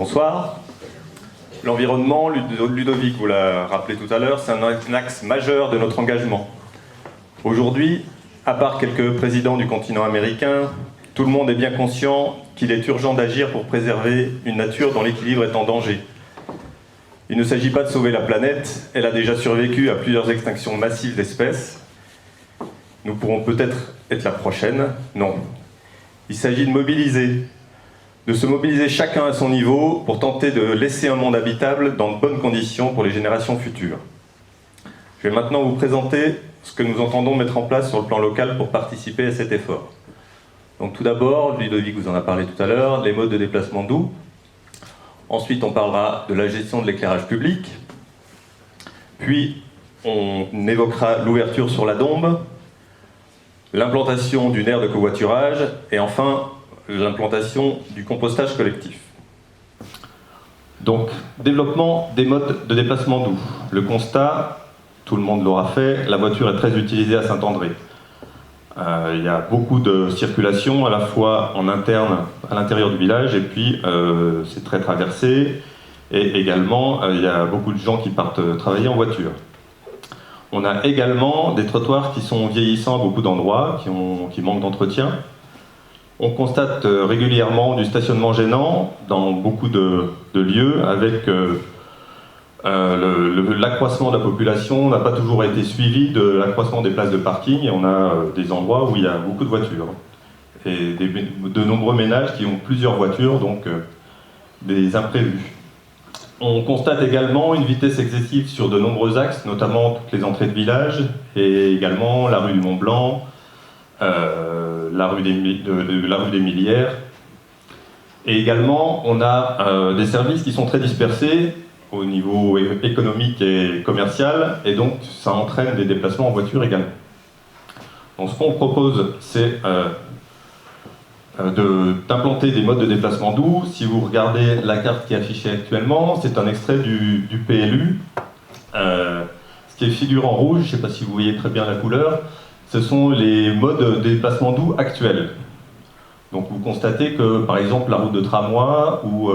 Bonsoir. L'environnement, Ludovic vous l'a rappelé tout à l'heure, c'est un axe majeur de notre engagement. Aujourd'hui, à part quelques présidents du continent américain, tout le monde est bien conscient qu'il est urgent d'agir pour préserver une nature dont l'équilibre est en danger. Il ne s'agit pas de sauver la planète, elle a déjà survécu à plusieurs extinctions massives d'espèces. Nous pourrons peut-être être la prochaine, non. Il s'agit de se mobiliser chacun à son niveau pour tenter de laisser un monde habitable dans de bonnes conditions pour les générations futures. Je vais maintenant vous présenter ce que nous entendons mettre en place sur le plan local pour participer à cet effort. Donc tout d'abord, Ludovic vous en a parlé tout à l'heure, les modes de déplacement doux. Ensuite, on parlera de la gestion de l'éclairage public. Puis, on évoquera l'ouverture sur la Dombe, l'implantation d'une aire de covoiturage et enfin, l'implantation du compostage collectif. Donc, développement des modes de déplacement doux. Le constat, tout le monde l'aura fait, la voiture est très utilisée à Saint-André. Il y a beaucoup de circulation, à la fois en interne, à l'intérieur du village, et puis c'est très traversé. Et également, il y a beaucoup de gens qui partent travailler en voiture. On a également des trottoirs qui sont vieillissants à beaucoup d'endroits, qui manquent d'entretien. On constate régulièrement du stationnement gênant dans beaucoup de lieux, avec l'accroissement de la population n'a pas toujours été suivi de l'accroissement des places de parking, et on a des endroits où il y a beaucoup de voitures. Et de nombreux ménages qui ont plusieurs voitures, donc des imprévus. On constate également une vitesse excessive sur de nombreux axes, notamment toutes les entrées de village, et également la rue du Mont-Blanc, la rue des Millières. Et également, on a des services qui sont très dispersés au niveau économique et commercial, et donc ça entraîne des déplacements en voiture également. Donc ce qu'on propose, c'est d'implanter des modes de déplacement doux. Si vous regardez la carte qui est affichée actuellement, c'est un extrait du PLU. Ce qui est figure en rouge, je ne sais pas si vous voyez très bien la couleur, ce sont les modes de déplacement doux actuels. Donc vous constatez que, par exemple, la route de tramway ou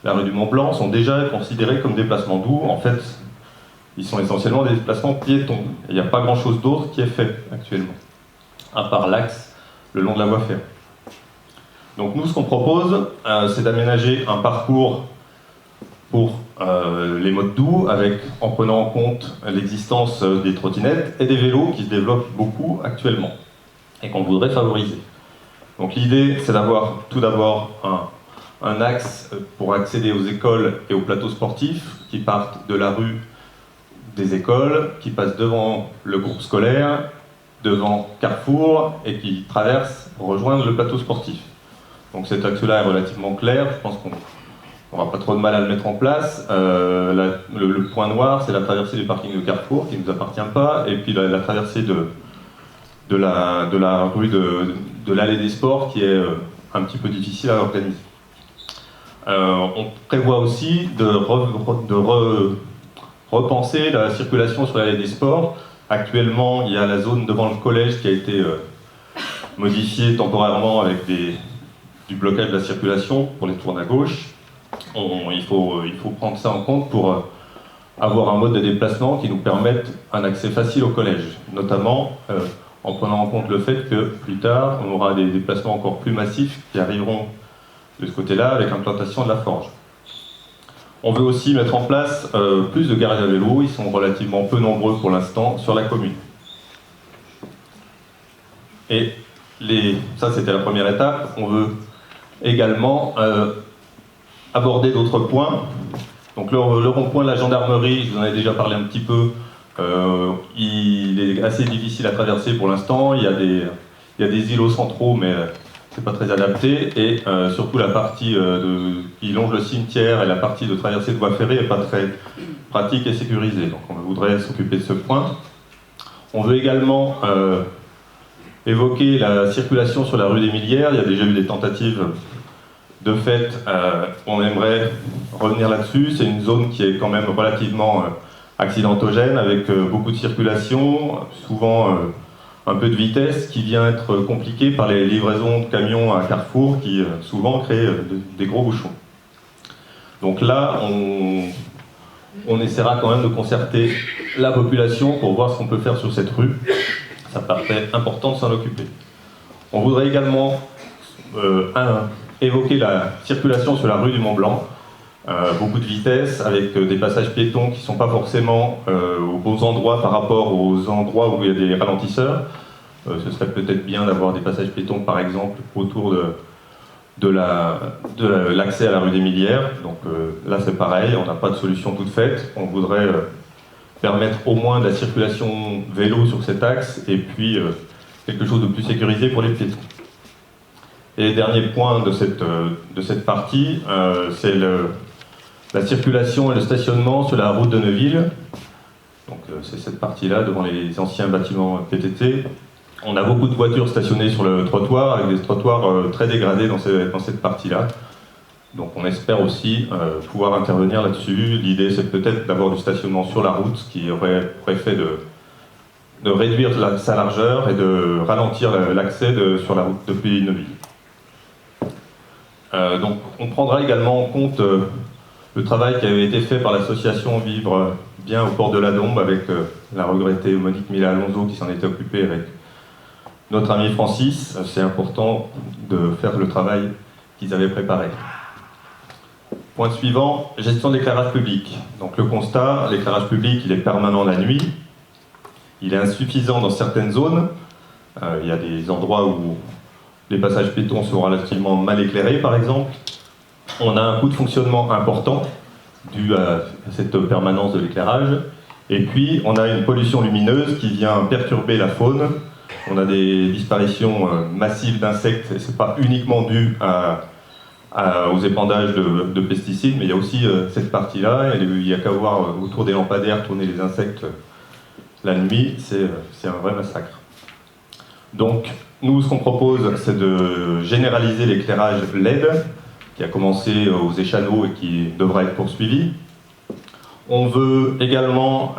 la rue du Mont-Blanc sont déjà considérés comme déplacements doux. En fait, ils sont essentiellement des déplacements piétons. Il n'y a pas grand-chose d'autre qui est fait actuellement, à part l'axe le long de la voie ferrée. Donc nous, ce qu'on propose, c'est d'aménager un parcours pour les modes doux, en prenant en compte l'existence des trottinettes et des vélos qui se développent beaucoup actuellement et qu'on voudrait favoriser. Donc l'idée, c'est d'avoir tout d'abord un axe pour accéder aux écoles et aux plateaux sportifs qui partent de la rue des écoles, qui passent devant le groupe scolaire, devant Carrefour et qui traversent pour rejoindre le plateau sportif. Donc cet axe-là est relativement clair, je pense qu'on n'aura pas trop de mal à le mettre en place. Le point noir, c'est la traversée du parking de Carrefour qui ne nous appartient pas, et puis la traversée de la rue de l'allée des sports qui est un petit peu difficile à organiser. On prévoit aussi de repenser la circulation sur l'allée des sports. Actuellement, il y a la zone devant le collège qui a été modifiée temporairement avec du blocage de la circulation pour les tournes à gauche. Il faut prendre ça en compte pour avoir un mode de déplacement qui nous permette un accès facile au collège, notamment en prenant en compte le fait que plus tard, on aura des déplacements encore plus massifs qui arriveront de ce côté-là avec l'implantation de la forge. On veut aussi mettre en place plus de garages à vélo, ils sont relativement peu nombreux pour l'instant sur la commune. Et ça c'était la première étape, on veut également aborder d'autres points. Donc le rond-point de la gendarmerie, je vous en ai déjà parlé un petit peu, il est assez difficile à traverser pour l'instant, il y a des îlots centraux mais c'est pas très adapté, et surtout la partie qui longe le cimetière et la partie de traversée de voie ferrée n'est pas très pratique et sécurisée, donc on voudrait s'occuper de ce point. On veut également évoquer la circulation sur la rue des Millières. Il y a déjà eu des tentatives de fait, on aimerait revenir là-dessus. C'est une zone qui est quand même relativement accidentogène, avec beaucoup de circulation, souvent un peu de vitesse, qui vient être compliquée par les livraisons de camions à Carrefour, qui souvent créent des gros bouchons. Donc là, on essaiera quand même de concerter la population pour voir ce qu'on peut faire sur cette rue. Ça paraît important de s'en occuper. On voudrait également évoquer la circulation sur la rue du Mont-Blanc. Beaucoup de vitesse, avec des passages piétons qui ne sont pas forcément aux bons endroits par rapport aux endroits où il y a des ralentisseurs. Ce serait peut-être bien d'avoir des passages piétons, par exemple, autour de l'accès à la rue des Millières. Donc là, c'est pareil, on n'a pas de solution toute faite. On voudrait permettre au moins de la circulation vélo sur cet axe, et puis quelque chose de plus sécurisé pour les piétons. Et le dernier point de cette partie, c'est la circulation et le stationnement sur la route de Neuville. Donc c'est cette partie-là, devant les anciens bâtiments PTT. On a beaucoup de voitures stationnées sur le trottoir, avec des trottoirs très dégradés dans cette partie-là. Donc on espère aussi pouvoir intervenir là-dessus. L'idée, c'est peut-être d'avoir du stationnement sur la route, ce qui aurait pour effet de réduire sa largeur et de ralentir l'accès sur la route depuis Neuville. Donc on prendra également en compte le travail qui avait été fait par l'association Vivre Bien au port de la Dombe, avec la regrettée Monique Mila-Alonso qui s'en était occupée avec notre ami Francis. C'est important de faire le travail qu'ils avaient préparé. Point suivant, gestion de l'éclairage public. Donc le constat, l'éclairage public, il est permanent la nuit. Il est insuffisant dans certaines zones. Il y a des endroits où les passages piétons sont relativement mal éclairés, par exemple. On a un coût de fonctionnement important dû à cette permanence de l'éclairage. Et puis, on a une pollution lumineuse qui vient perturber la faune. On a des disparitions massives d'insectes, et ce n'est pas uniquement dû aux épandages de pesticides, mais il y a aussi cette partie-là. Il n'y a qu'à voir autour des lampadaires tourner les insectes la nuit, c'est un vrai massacre. Donc, nous, ce qu'on propose, c'est de généraliser l'éclairage LED, qui a commencé aux Échanots et qui devra être poursuivi. On veut également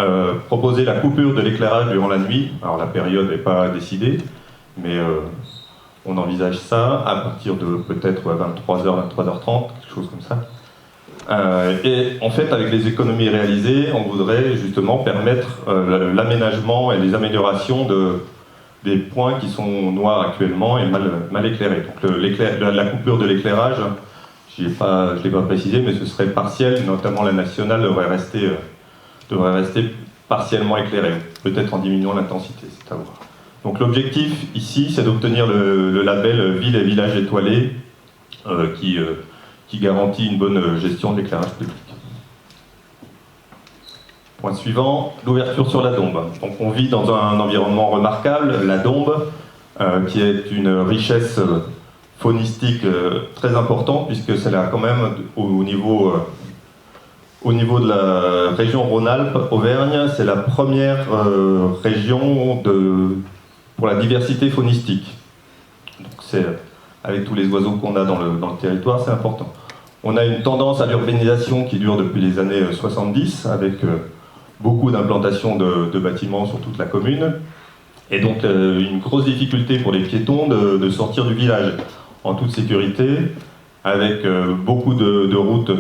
proposer la coupure de l'éclairage durant la nuit. Alors la période n'est pas décidée, mais on envisage ça à partir de peut-être 23h, 23h30, quelque chose comme ça. Et en fait, avec les économies réalisées, on voudrait justement permettre l'aménagement et les améliorations des points qui sont noirs actuellement et mal éclairés. Donc la coupure de l'éclairage, je ne l'ai pas précisé, mais ce serait partiel, notamment la nationale devrait rester partiellement éclairée, peut-être en diminuant l'intensité, c'est à voir. Donc l'objectif ici, c'est d'obtenir le label Ville et Village étoilé qui garantit une bonne gestion de l'éclairage public. Point suivant, l'ouverture sur la Dombe. Donc on vit dans un environnement remarquable, la Dombe, qui est une richesse faunistique très importante, puisque c'est là quand même au niveau de la région Rhône-Alpes, Auvergne, c'est la première région pour la diversité faunistique. Donc c'est, avec tous les oiseaux qu'on a dans le territoire, c'est important. On a une tendance à l'urbanisation qui dure depuis les années 70, avec beaucoup d'implantations de bâtiments sur toute la commune, et donc une grosse difficulté pour les piétons de sortir du village en toute sécurité, avec beaucoup de routes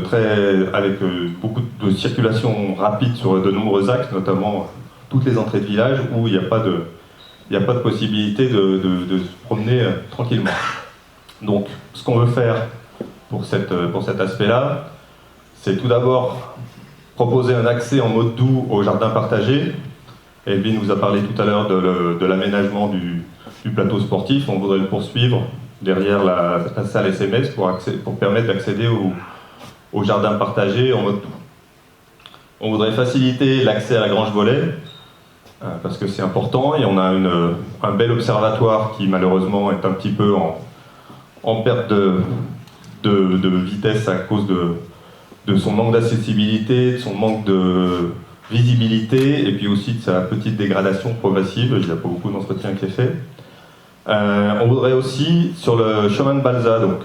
avec beaucoup de circulation rapide sur de nombreux axes, notamment toutes les entrées de village où il n'y a pas de possibilité de se promener tranquillement. Donc, ce qu'on veut faire pour cet aspect-là, c'est tout d'abord proposer un accès en mode doux au jardin partagé. Elvin nous a parlé tout à l'heure de l'aménagement du plateau sportif. On voudrait le poursuivre derrière la salle SMS pour permettre d'accéder au jardin partagé en mode doux. On voudrait faciliter l'accès à la Grange Volet, parce que c'est important, et on a un bel observatoire qui malheureusement est un petit peu en perte de vitesse à cause de son manque d'accessibilité, de son manque de visibilité, et puis aussi de sa petite dégradation progressive. Il n'y a pas beaucoup d'entretien qui est fait. On voudrait aussi, sur le chemin de Balza, donc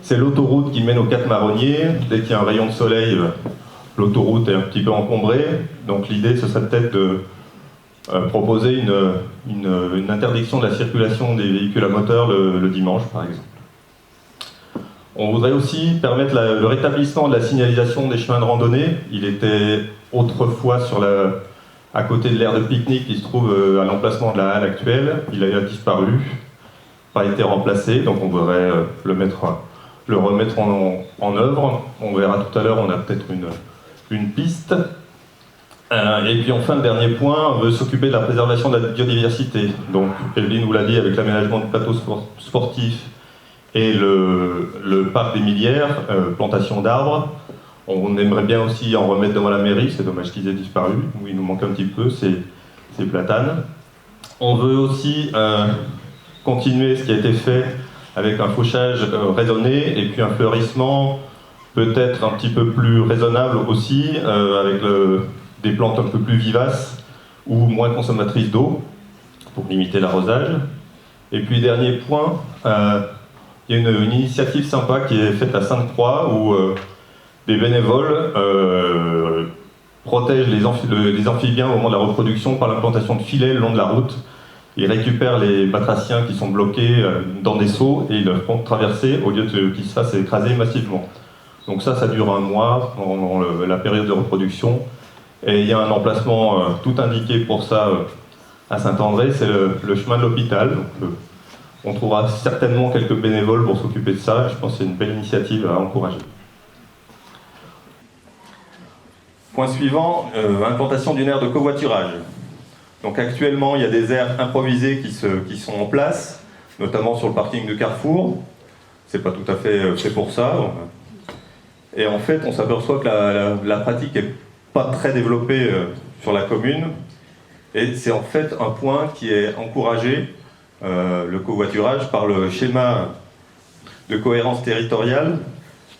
c'est l'autoroute qui mène aux Quatre Marronniers. Dès qu'il y a un rayon de soleil, l'autoroute est un petit peu encombrée. Donc l'idée, ce serait peut-être de proposer une interdiction de la circulation des véhicules à moteur le dimanche, par exemple. On voudrait aussi permettre le rétablissement de la signalisation des chemins de randonnée. Il était autrefois à côté de l'aire de pique-nique qui se trouve à l'emplacement de la halle actuelle. Il a disparu, pas été remplacé, donc on voudrait le remettre en œuvre. On verra tout à l'heure, on a peut-être une piste. Et puis enfin, le dernier point, on veut s'occuper de la préservation de la biodiversité. Donc, Evelyne vous l'a dit, avec l'aménagement de plateaux sportifs et le parc des Millières, plantation d'arbres. On aimerait bien aussi en remettre devant la mairie, c'est dommage qu'ils aient disparu, où il nous manque un petit peu, ces platanes. On veut aussi continuer ce qui a été fait avec un fauchage raisonné et puis un fleurissement peut-être un petit peu plus raisonnable aussi, avec des plantes un peu plus vivaces ou moins consommatrices d'eau pour limiter l'arrosage. Et puis dernier point, il y a une initiative sympa qui est faite à Sainte-Croix où des bénévoles protègent les amphibiens au moment de la reproduction par l'implantation de filets le long de la route. Ils récupèrent les batraciens qui sont bloqués dans des seaux et ils leur font traverser au lieu qu'ils se fassent écraser massivement. Donc ça dure un mois pendant la période de reproduction. Et il y a un emplacement tout indiqué pour ça à Saint-André, c'est le chemin de l'hôpital. On trouvera certainement quelques bénévoles pour s'occuper de ça. Je pense que c'est une belle initiative à encourager. Point suivant, implantation d'une aire de covoiturage. Donc actuellement, il y a des aires improvisées qui sont en place, notamment sur le parking de Carrefour. C'est pas tout à fait fait pour ça. Et en fait, on s'aperçoit que la pratique est pas très développée sur la commune. Et c'est en fait un point qui est encouragé, le covoiturage, par le schéma de cohérence territoriale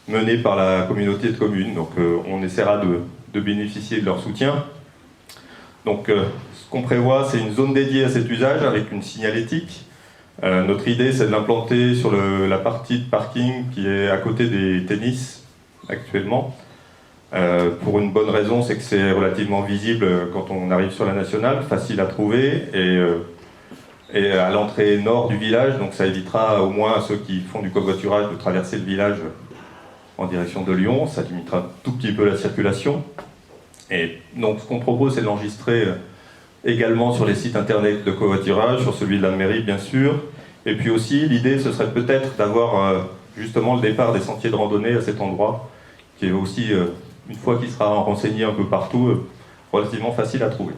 mené par la communauté de communes. Donc on essaiera de bénéficier de leur soutien. Donc ce qu'on prévoit, c'est une zone dédiée à cet usage avec une signalétique. Notre idée, c'est de l'implanter sur la partie de parking qui est à côté des tennis actuellement. Pour une bonne raison, c'est que c'est relativement visible quand on arrive sur la nationale, facile à trouver et à l'entrée nord du village, donc ça évitera au moins à ceux qui font du covoiturage de traverser le village en direction de Lyon, ça limitera un tout petit peu la circulation. Et donc ce qu'on propose, c'est de l'enregistrer également sur les sites internet de covoiturage, sur celui de la mairie bien sûr, et puis aussi l'idée ce serait peut-être d'avoir justement le départ des sentiers de randonnée à cet endroit, qui est aussi, une fois qu'il sera renseigné un peu partout, relativement facile à trouver.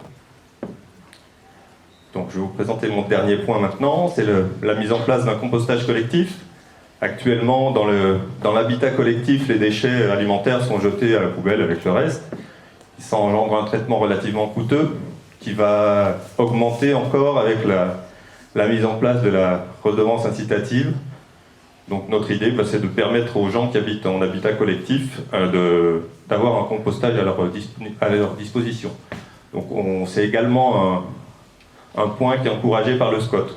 Donc je vais vous présenter mon dernier point maintenant, c'est la mise en place d'un compostage collectif. Actuellement, dans l'habitat collectif, les déchets alimentaires sont jetés à la poubelle avec le reste. Ça engendre un traitement relativement coûteux, qui va augmenter encore avec la mise en place de la redevance incitative. Donc notre idée, c'est de permettre aux gens qui habitent en habitat collectif d'avoir un compostage à leur disposition. Donc c'est également un point qui est encouragé par le SCOT.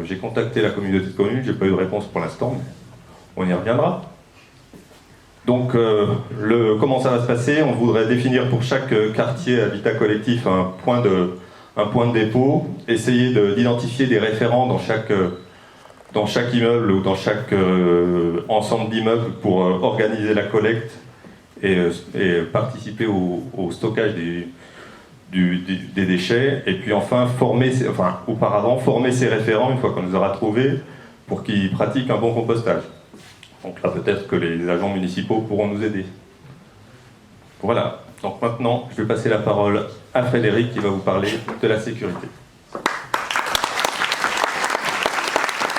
J'ai contacté la communauté de communes, je n'ai pas eu de réponse pour l'instant, mais on y reviendra. Donc comment ça va se passer? On voudrait définir pour chaque quartier habitat collectif un point de dépôt, essayer d'identifier des référents dans chaque immeuble ou dans chaque ensemble d'immeubles pour organiser la collecte et participer au stockage des déchets, et puis enfin former ces référents une fois qu'on les aura trouvés pour qu'ils pratiquent un bon compostage. Donc là peut-être que les agents municipaux pourront nous aider. Voilà, donc maintenant je vais passer la parole à Frédéric qui va vous parler de la sécurité.